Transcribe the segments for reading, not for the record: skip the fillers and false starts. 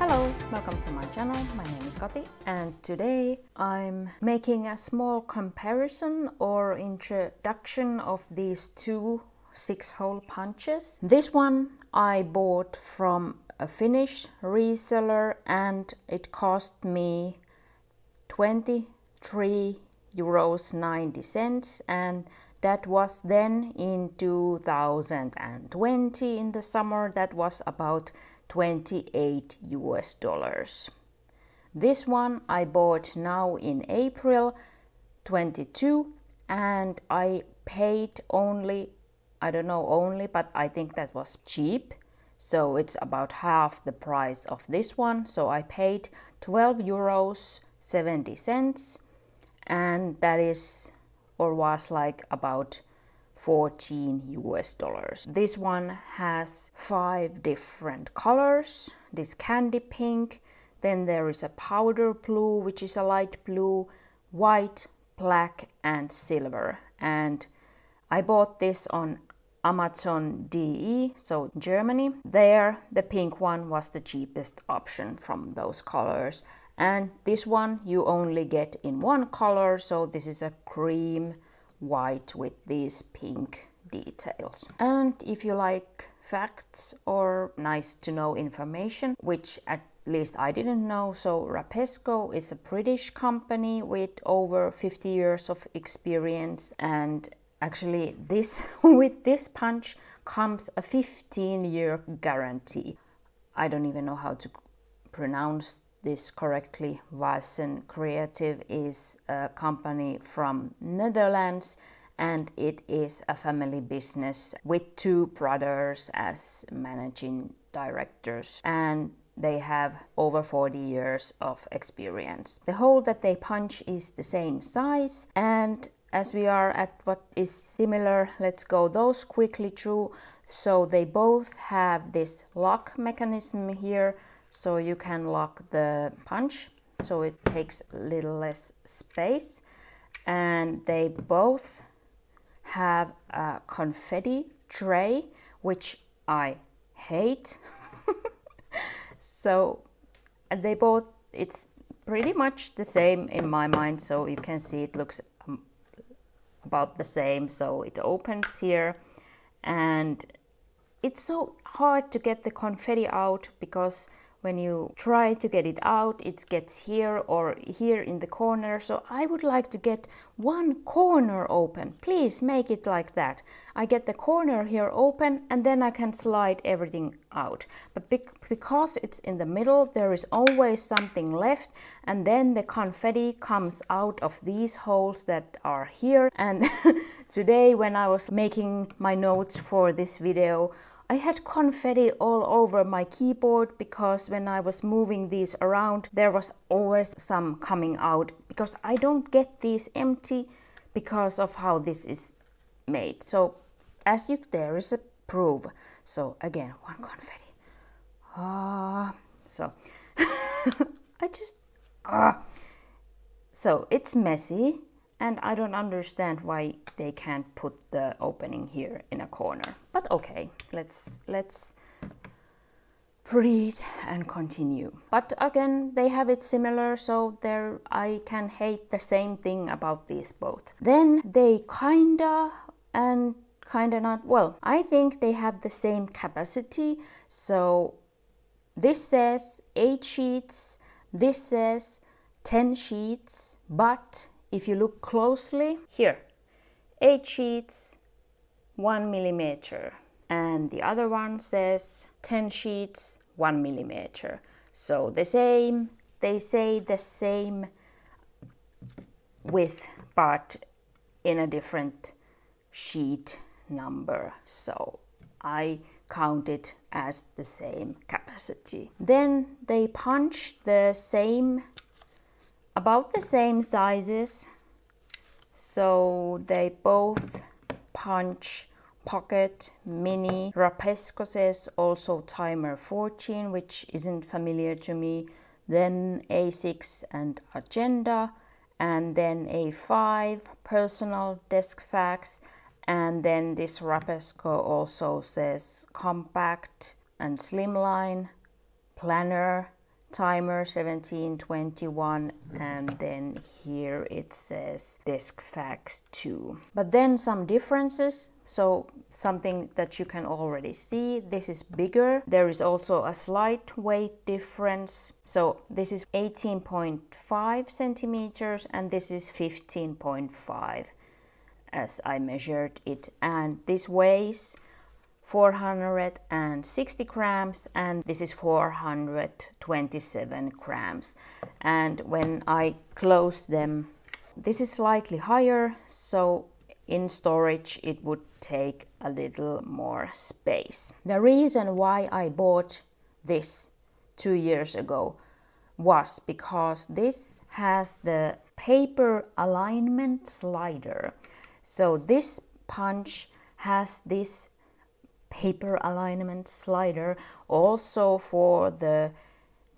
Hello, welcome to my channel. My name is Kati and today I'm making a small comparison or introduction of these two 6-hole punches. This one I bought from a Finnish reseller and it cost me 23.90 €, and that was then in 2020 in the summer. That was about $28. This one I bought now in April 22 and I paid only, I don't know only, but I think that was cheap. So it's about half the price of this one. So I paid €12.70 and that is or was like about $14. This one has 5 different colors. This candy pink, then there is a powder blue, which is a light blue, white, black and silver. And I bought this on Amazon DE, so Germany. There the pink one was the cheapest option from those colors. And this one you only get in one color, so this is a cream white with these pink details. And if you like facts or nice to know information, which at least I didn't know, so Rapesco is a British company with over 50 years of experience, and actually this with this punch comes a 15-year guarantee. I don't even know how to pronounce this correctly. Vaessen Creative is a company from Netherlands and it is a family business with 2 brothers as managing directors, and they have over 40 years of experience. The hole that they punch is the same size, and as we are at what is similar, let's go those quickly through. So they both have this lock mechanism here, so you can lock the punch, so it takes a little less space. And they both have a confetti tray, which I hate. So they both, it's pretty much the same in my mind, so you can see it looks about the same. So it opens here and it's so hard to get the confetti out, because when you try to get it out, it gets here or here in the corner. So I would like to get one corner open. Please make it like that. I get the corner here open and then I can slide everything out. But because it's in the middle, there is always something left, and then the confetti comes out of these holes that are here. And today when I was making my notes for this video, I had confetti all over my keyboard, because when I was moving these around, there was always some coming out, because I don't get these empty because of how this is made. So there is a proof. So again, one confetti. So so it's messy. And I don't understand why they can't put the opening here in a corner. But okay, let's breathe and continue. But again, they have it similar, so there I can hate the same thing about these both. Then they kinda and kinda not, well, I think they have the same capacity. So this says 8 sheets, this says 10 sheets, but if you look closely, here, 8 sheets, 1 millimeter. And the other one says 10 sheets, 1 millimeter. So the same, they say the same width, but in a different sheet number. So I count it as the same capacity. Then they punch the same, about the same sizes, so they both punch pocket, mini. Rapesco says also timer 14, which isn't familiar to me. Then A6 and agenda, and then A5 personal desk fax, and then this Rapesco also says compact and slimline, planner, timer 1721, and then here it says desk fax 2. But then some differences, so something that you can already see, this is bigger. There is also a slight weight difference, so this is 18.5 centimeters and this is 15.5 as I measured it, and this weighs 460 grams and this is 427 grams. And when I close them, this is slightly higher, so in storage it would take a little more space. The reason why I bought this 2 years ago was because this has the paper alignment slider. So this punch has this paper alignment slider also for the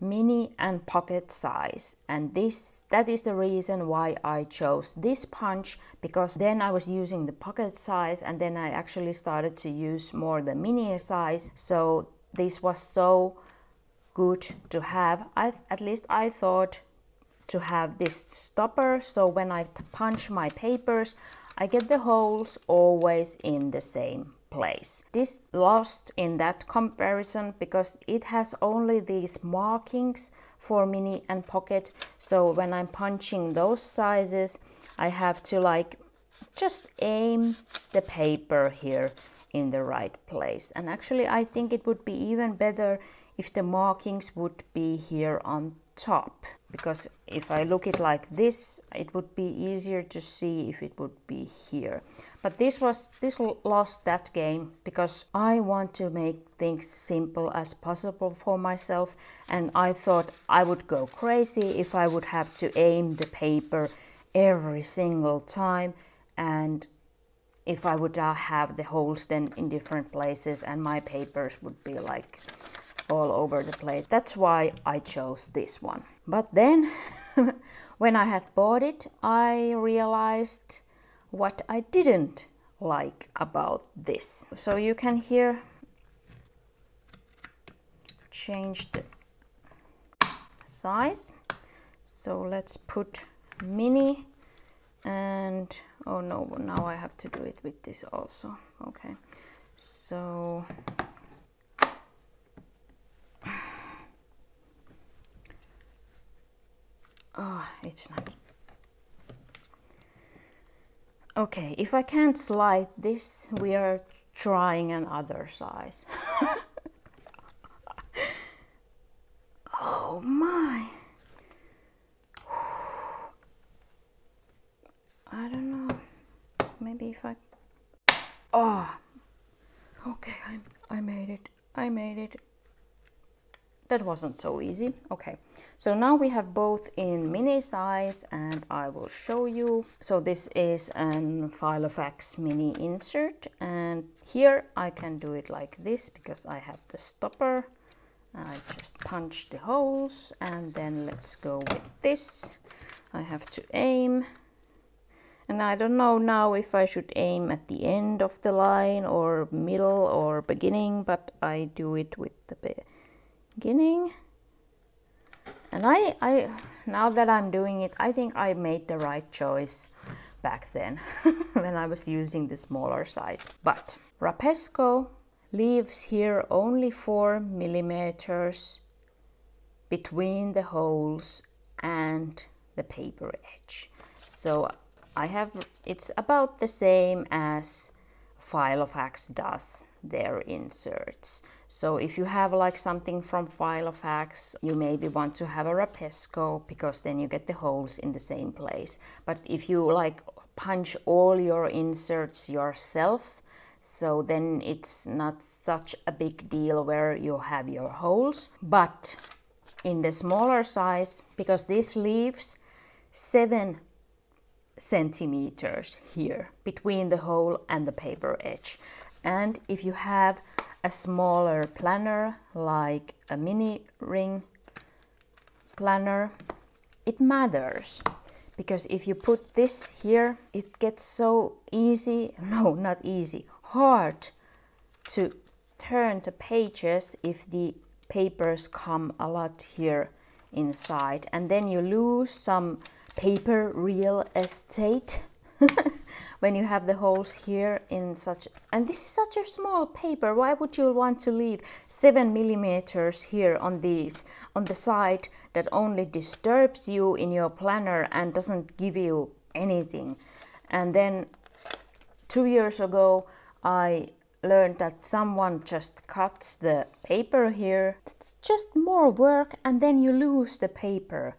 mini and pocket size, and that is the reason why I chose this punch, because then I was using the pocket size and then I actually started to use more the mini size. So this was so good to have. At least I thought to have this stopper, so when I punch my papers I get the holes always in the same place. This lost in that comparison because it has only these markings for mini and pocket, so when I'm punching those sizes I have to like just aim the paper here in the right place. And actually I think it would be even better if the markings would be here on top, because if I look it like this it would be easier to see if it would be here. But this lost that game because I want to make things simple as possible for myself, and I thought I would go crazy if I would have to aim the paper every single time, and if I would have the holes then in different places and my papers would be like all over the place. That's why I chose this one. But then when I had bought it I realized what I didn't like about this. So you can here change the size. So let's put mini, and oh no, now I have to do it with this also. Okay, so oh, it's not. Okay, if I can't slide this, we are trying another size. Oh my. I don't know. Maybe if I... Oh, okay, I made it. I made it. That wasn't so easy. Okay, so now we have both in mini size and I will show you. So this is an Filofax mini insert, and here I can do it like this because I have the stopper. I just punch the holes, and then let's go with this. I have to aim, and I don't know now if I should aim at the end of the line or middle or beginning, but I do it with the beginning. And I now that I'm doing it, I think I made the right choice back then when I was using the smaller size. But Rapesco leaves here only 4 millimeters between the holes and the paper edge. So I have, it's about the same as Filofax does their inserts. So if you have like something from Filofax, you maybe want to have a Rapesco because then you get the holes in the same place. But if you like punch all your inserts yourself, so then it's not such a big deal where you have your holes. But in the smaller size, because this leaves 7 centimeters here between the hole and the paper edge. And if you have a smaller planner like a mini ring planner, it matters, because if you put this here, it gets so easy, no, not easy, hard to turn the pages if the papers come a lot here inside, and then you lose some paper real estate when you have the holes here in such, and this is such a small paper. Why would you want to leave 7 millimeters here on these, on the side, that only disturbs you in your planner and doesn't give you anything? And then 2 years ago I learned that someone just cuts the paper here. It's just more work, and then you lose the paper.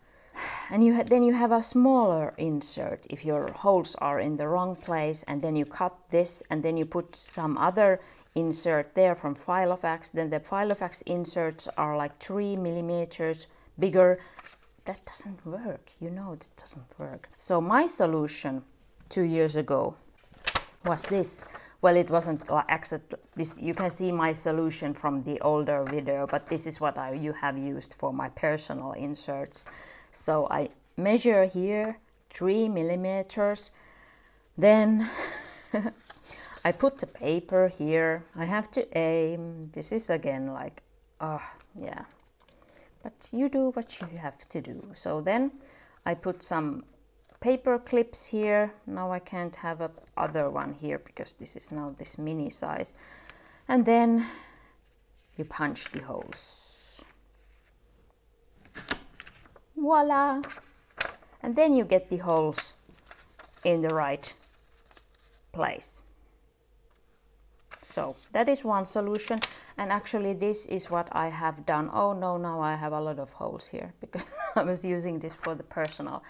And then you have a smaller insert if your holes are in the wrong place, and then you cut this, and then you put some other insert there from Filofax. Then the Filofax inserts are like 3 millimeters bigger. That doesn't work, you know, it doesn't work. So my solution 2 years ago was this. Well, it wasn't exactly this. You can see my solution from the older video, but this is what you have used for my personal inserts. So I measure here 3 millimeters, then I put the paper here. I have to aim. This is again like, yeah, but you do what you have to do. So then I put some paper clips here. Now I can't have a other one here because this is now this mini size. And then you punch the holes. Voila! And then you get the holes in the right place. So that is one solution, and actually this is what I have done. Oh no, now I have a lot of holes here because I was using this for the personal.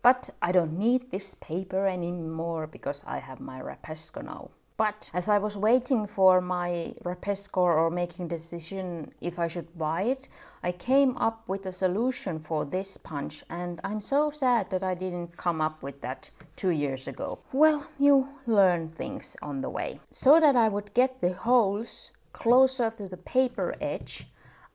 But I don't need this paper anymore because I have my Rapesco now. But as I was waiting for my Rapesco or making decision if I should buy it, I came up with a solution for this punch, and I'm so sad that I didn't come up with that 2 years ago. Well, you learn things on the way. So that I would get the holes closer to the paper edge,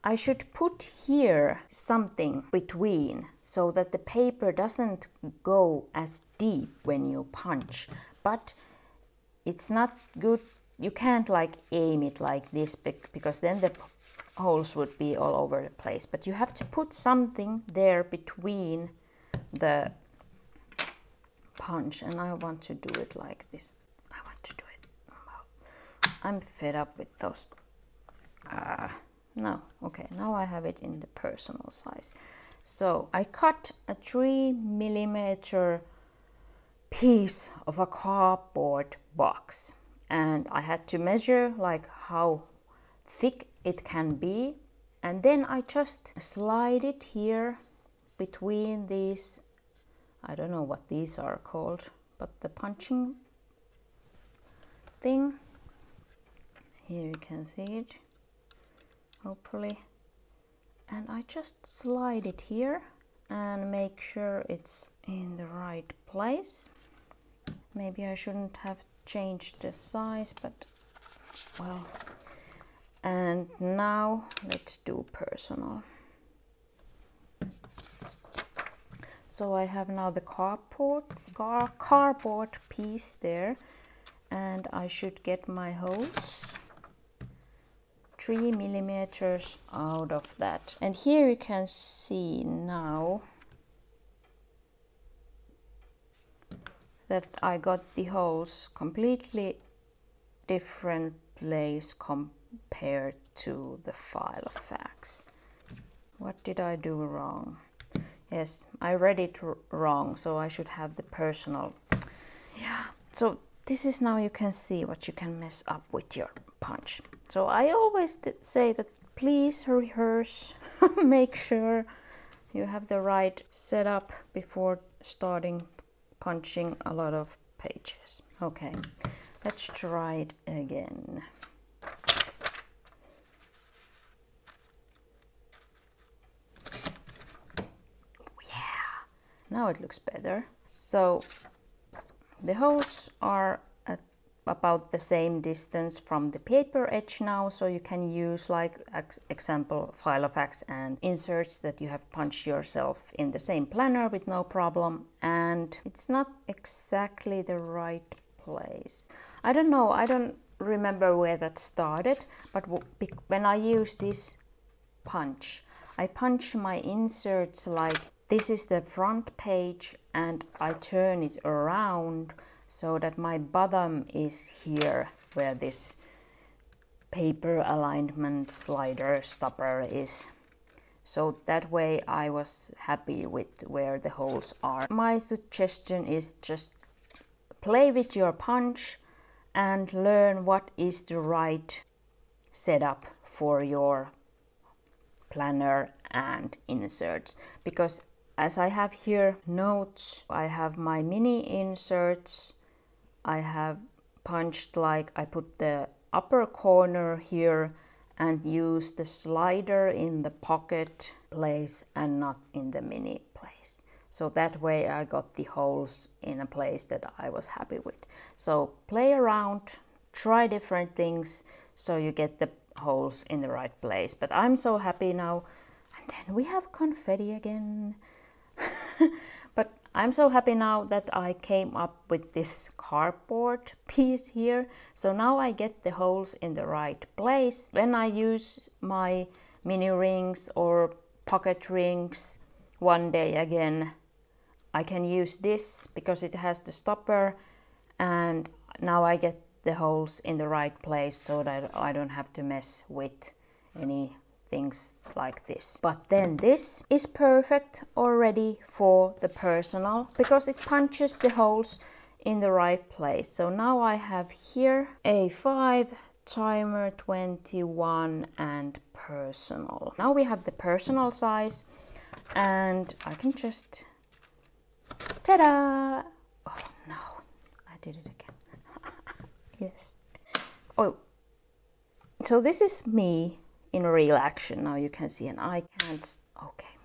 I should put here something between so that the paper doesn't go as deep when you punch. But it's not good, you can't like aim it like this because then the holes would be all over the place. But you have to put something there between the punch, and I want to do it like this. I want to do it. I'm fed up with those. No, okay, now I have it in the personal size. So I cut a 3 millimeter piece of a cardboard box, and I had to measure like how thick it can be, and then I just slide it here between these, I don't know what these are called, but the punching thing. Here you can see it, hopefully. And I just slide it here and make sure it's in the right place. Maybe I shouldn't have changed the size, but well. And now let's do personal. So I have now the cardboard piece there, and I should get my holes 3 millimeters out of that. And here you can see now that I got the holes completely different place compared to the Filofax. What did I do wrong? Yes, I read it wrong, so I should have the personal. Yeah, so this is now you can see what you can mess up with your punch. So I always say that please rehearse, make sure you have the right setup before starting punching a lot of pages. Okay, let's try it again. Yeah, now it looks better. So the holes are at about the same distance from the paper edge now, so you can use like example Filofax and inserts that you have punched yourself in the same planner with no problem. And it's not exactly the right place. I don't know, I don't remember where that started, but when I use this punch, I punch my inserts like this is the front page and I turn it around so that my bottom is here where this paper alignment slider stopper is. So that way I was happy with where the holes are. My suggestion is just play with your punch and learn what is the right setup for your planner and inserts. Because as I have here notes, I have my mini inserts. I have punched like I put the upper corner here and use the slider in the pocket place and not in the mini place. So that way I got the holes in a place that I was happy with. So play around, try different things so you get the holes in the right place. But I'm so happy now. And then we have confetti again. But I'm so happy now that I came up with this cardboard piece here. So now I get the holes in the right place. When I use my mini rings or pocket rings one day again, I can use this because it has the stopper, and now I get the holes in the right place so that I don't have to mess with any things like this. But then this is perfect already for the personal because it punches the holes in the right place. So now I have here A5, timer 21 and personal. Now we have the personal size and I can just, ta-da! Oh no, I did it again. Yes. Oh, so this is me in real action. Now you can see, and I can't, okay.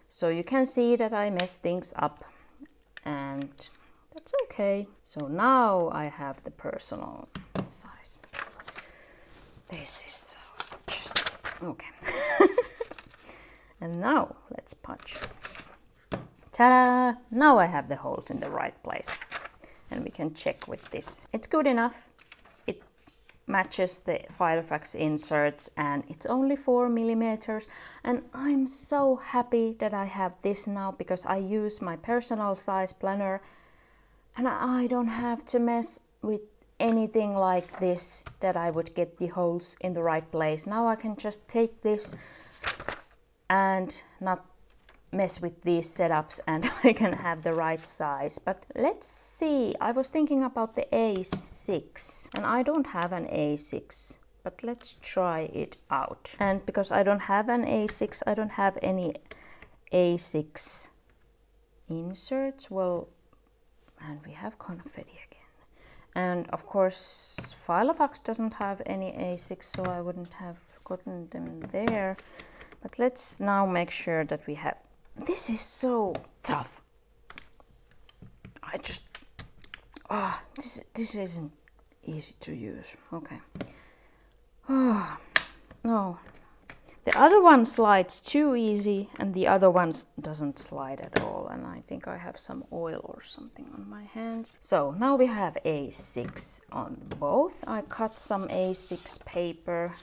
So you can see that I mess things up and that's okay. So now I have the personal size. This is so just, okay. And now let's punch. Ta-da! Now I have the holes in the right place. And we can check with this. It's good enough. It matches the Filofax inserts and it's only 4 millimeters. And I'm so happy that I have this now because I use my personal size planner and I don't have to mess with anything like this that I would get the holes in the right place. Now I can just take this and not mess with these setups and I can have the right size. But let's see, I was thinking about the A6 and I don't have an A6, but let's try it out. And because I don't have an A6, I don't have any A6 inserts. Well, and we have confetti again. And of course Filofax doesn't have any A6, so I wouldn't have gotten them there. But let's now make sure that we have. This is so tough. I just, this isn't easy to use. Okay. Oh, no. The other one slides too easy and the other one doesn't slide at all. And I think I have some oil or something on my hands. So now we have A6 on both. I cut some A6 paper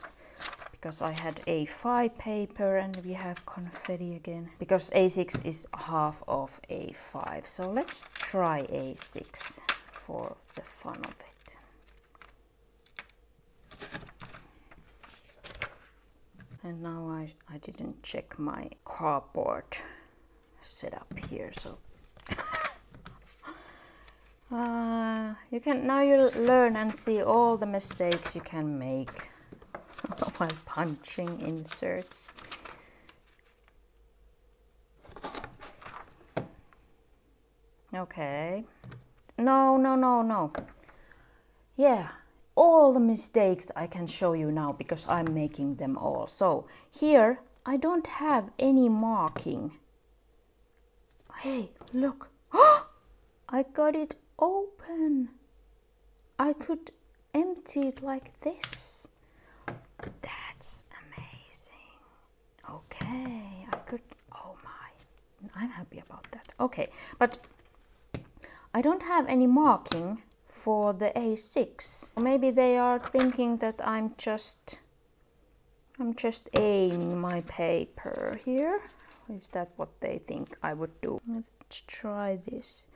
because I had A5 paper and we have confetti again. Because A6 is half of A5. So let's try A6 for the fun of it. And now I didn't check my cardboard setup here, so you can now you learn and see all the mistakes you can make while punching inserts. Okay. No. Yeah. All the mistakes I can show you now because I'm making them all. So here I don't have any marking. Hey, look. I got it open. I could empty it like this. That's amazing. Okay, I could, oh my, I'm happy about that. Okay, but I don't have any marking for the A6. Maybe they are thinking that I'm just I'm just aiming my paper here. Is that what they think I would do? Let's try this.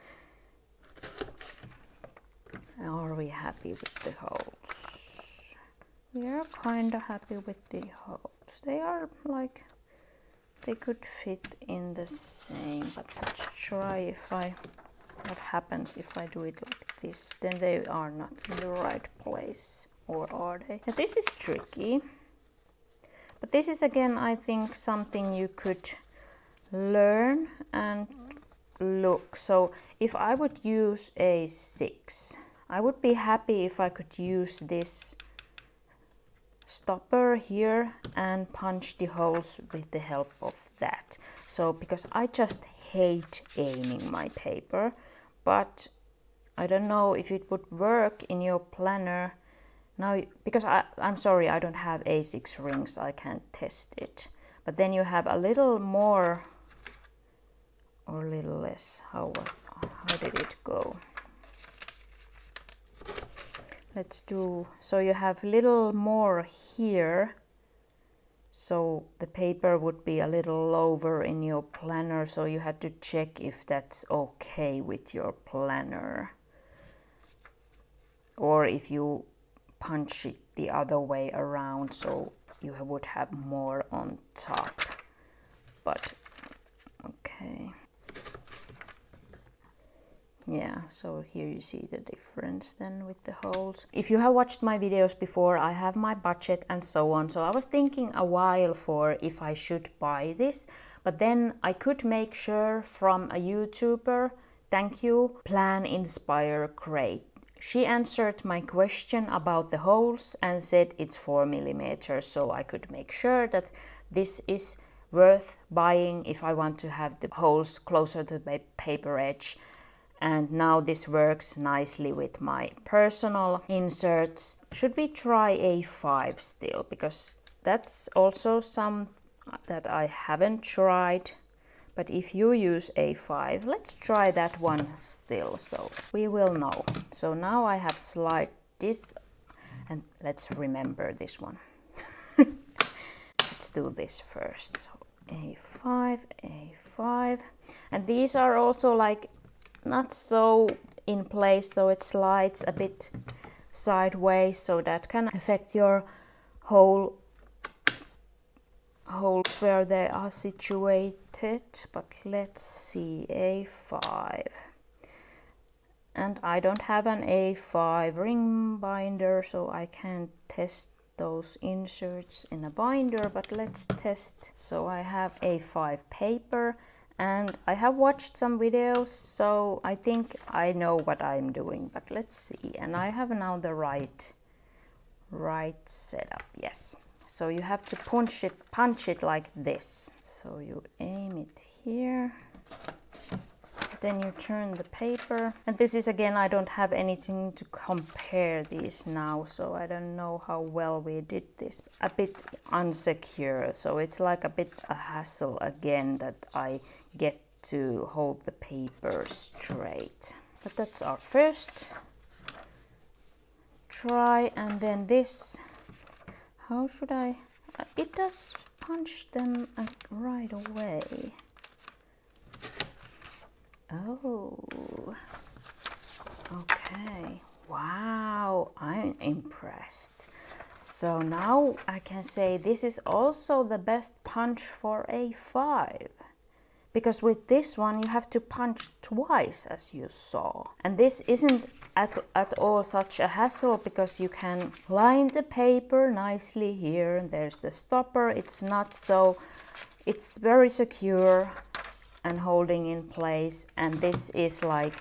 Are we happy with the holes? We are kind of happy with the holes. They are like, they could fit in the same, but let's try what happens if I do it like this. Then they are not in the right place, or are they? Now, this is tricky, but this is again, I think, something you could learn and look. So if I would use a 6, I would be happy if I could use this stopper here and punch the holes with the help of that. So because I just hate aiming my paper, but I don't know if it would work in your planner now, because I'm sorry, I don't have A6 rings, I can't test it. But then you have a little more or a little less. How did it go? Let's do, so you have little more here, so the paper would be a little lower in your planner, so you had to check if that's okay with your planner, or if you punch it the other way around, so you would have more on top. But okay. Yeah, so here you see the difference then with the holes. If you have watched my videos before, I have my budget and so on. So I was thinking a while for if I should buy this, but then I could make sure from a YouTuber, thank you, Plan Inspire Create. She answered my question about the holes and said it's 4 millimeters, so I could make sure that this is worth buying if I want to have the holes closer to the paper edge. And now this works nicely with my personal inserts. Should we try A5 still? Because that's also some that I haven't tried. But if you use A5, let's try that one still, so we will know. So now I have slide this, and let's remember this one. Let's do this first. So A5, A5. And these are also like not so in place, so it slides a bit sideways, so that can affect your holes where they are situated. But let's see, A5, and I don't have an A5 ring binder, so I can't test those inserts in a binder, but let's test. So I have A5 paper, and I have watched some videos, so I think I know what I'm doing, but let's see. And I have now the right setup, yes. So you have to punch it like this. So you aim it here, then you turn the paper. And this is, again, I don't have anything to compare these now, so I don't know how well we did this. A bit unsecure, so it's like a bit a hassle again that I get to hold the paper straight. But that's our first try. And then this, how should I, it does punch them right away. Oh, okay, wow, I'm impressed. So now I can say this is also the best punch for A5, because with this one you have to punch twice, as you saw. And this isn't at all such a hassle, because you can line the paper nicely here, and there's the stopper. It's not so, it's very secure and holding in place, and this is like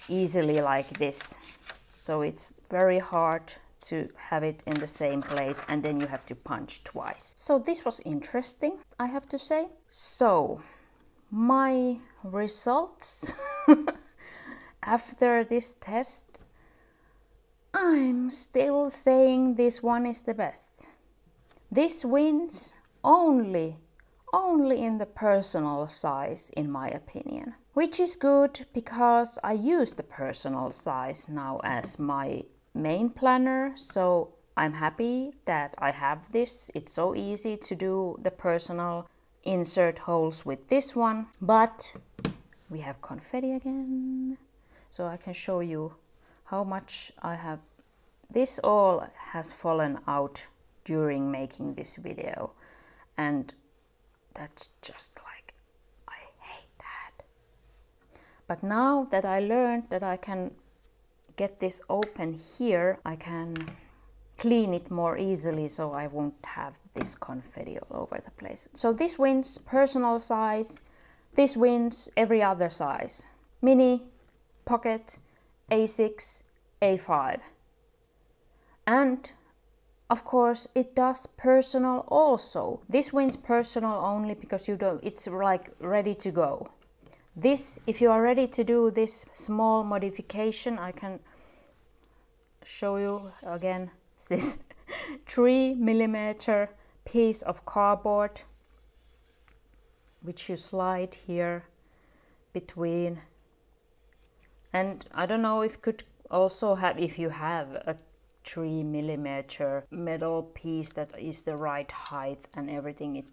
easily like this, so it's very hard to have it in the same place, and then you have to punch twice. So this was interesting, I have to say. So my results after this test, I'm still saying this one is the best. This wins only in the personal size, in my opinion, which is good, because I use the personal size now as my main planner, so I'm happy that I have this. It's so easy to do the personal insert holes with this one. But we have confetti again. So I can show you how much I have. This all has fallen out during making this video. And that's just like, I hate that. But now that I learned that I can get this open here, I can clean it more easily so I won't have this confetti all over the place. So this wins personal size, this wins every other size. Mini, pocket, A6, A5. And of course it does personal also. This wins personal only because it's like ready to go. This, if you are ready to do this small modification, I can show you again this 3mm piece of cardboard which you slide here between. And I don't know if could also have, if you have a 3mm metal piece that is the right height and everything,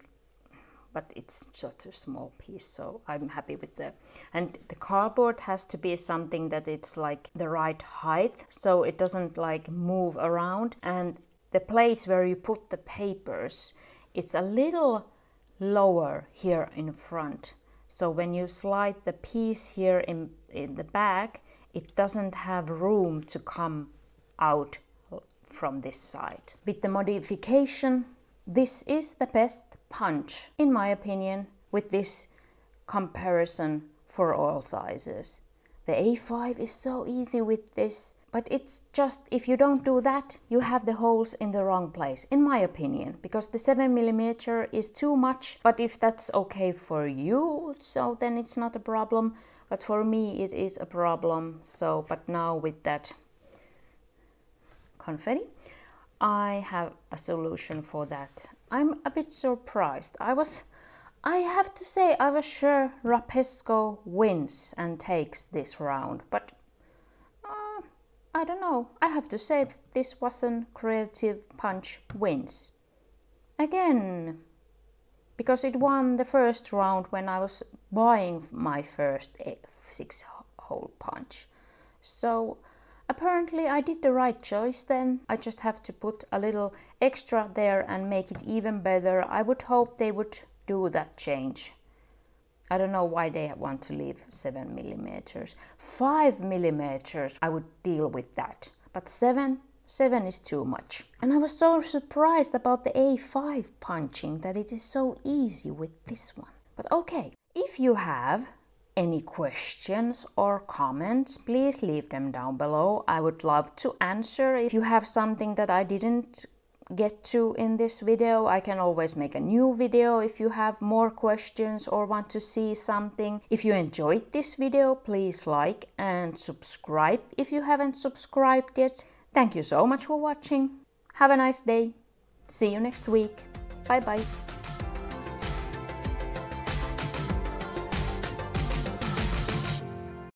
but it's just a small piece, so I'm happy with the, and the cardboard has to be something that it's like the right height, so it doesn't like move around, and the place where you put the papers, it's a little lower here in front, so when you slide the piece here in the back, it doesn't have room to come out from this side. With the modification, this is the best punch, in my opinion, with this comparison for all sizes. The A5 is so easy with this, but it's just, if you don't do that, you have the holes in the wrong place, in my opinion, because the 7mm is too much, but if that's okay for you, so then it's not a problem, but for me it is a problem. So, but now with that confetti, I have a solution for that. I'm a bit surprised. I have to say, I was sure Rapesco wins and takes this round, but I don't know. I have to say that this Vaessen Creative punch wins. Again, because it won the first round when I was buying my first 6-hole punch. So apparently I did the right choice then. I just have to put a little extra there and make it even better. I would hope they would do that change. I don't know why they want to leave 7mm. 5mm I would deal with that. But 7 is too much. And I was so surprised about the A5 punching, that it is so easy with this one. But okay, if you have any questions or comments, please leave them down below. I would love to answer. If you have something that I didn't get to in this video, I can always make a new video if you have more questions or want to see something. If you enjoyed this video, please like and subscribe if you haven't subscribed yet. Thank you so much for watching. Have a nice day. See you next week. Bye bye.